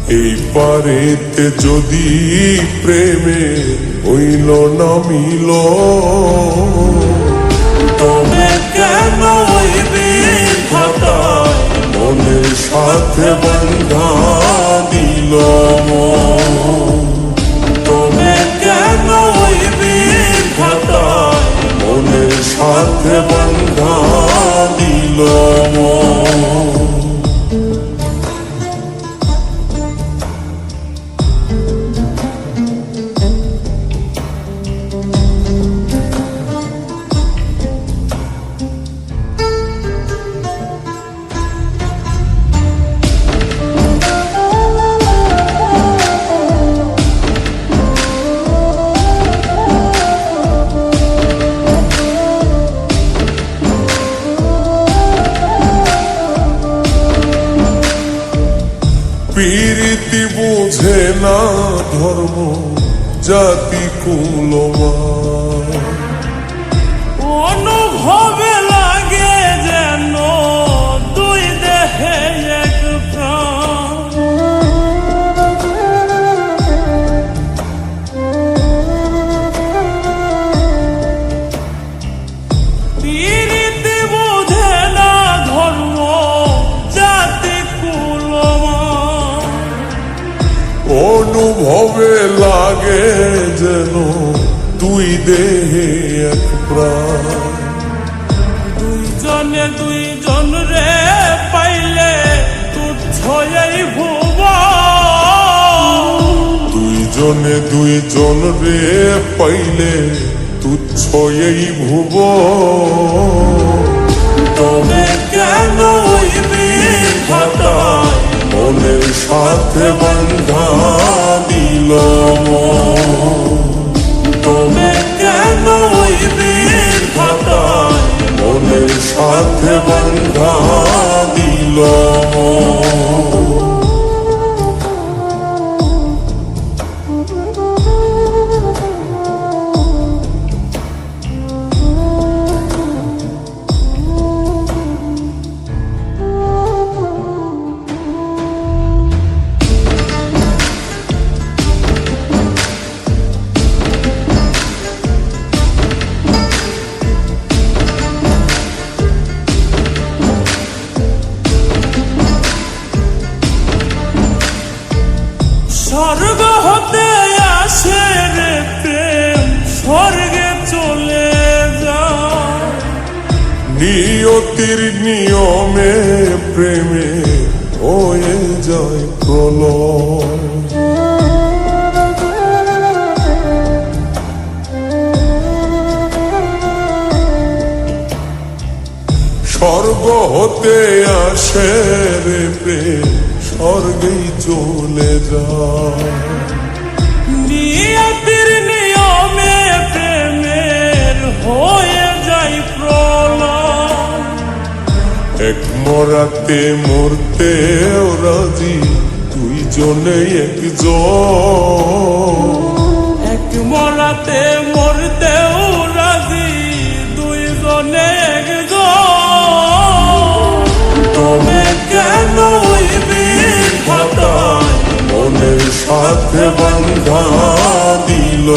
এই পারেতে যদি প্রেমে হইল না মিল, তবে কেন ওই বিধাতায় মনের সাথে বান্ধা দিল মন। তবে কেন ওই বিধাতায় মনের সাথে বান্ধা দিল মন। প্রীতি বুঝে না ধর্ম জাতি কুলমান, অনুভবে লাগে যেন দুই দেহে এক প্রাণ। প্রীতি বুঝে না ধর্ম জাতি কুলমান। অনুভবে লাগে যেন দুই দেহে এক প্রাণ। দুইজনে দুইজন রে পাইলে তুচ্ছ এই ভুব। দুইজনে দুইজন রে পাইলে তুচ্ছ এই ভুব। তবে কেন ওই বিধাতায় মনের সাথে বান্ধা দিল মন। তবে কেন ওই বিধাতায় মনের সাথে বান্ধা দিল মন। স্বর্গ হতে আসে রে প্রেম, স্বর্গে চলে যায়। নিয়তির নিয়মে প্রেমে হয়ে যায় প্রলয়। স্বর্গ হতে আসে রে প্রেম, স্বর্গেই চলে যায়। নিয়তির নিয়মে প্রেমের হয়ে যায় প্রলয়। এক মরাতে মরতে রাজি দুইজনে একজন। এক মরাতে মরতেও রাজি দুইজনে একজন। তবে কেন ওই বিধাতায় মনের সাথে বান্ধা দিল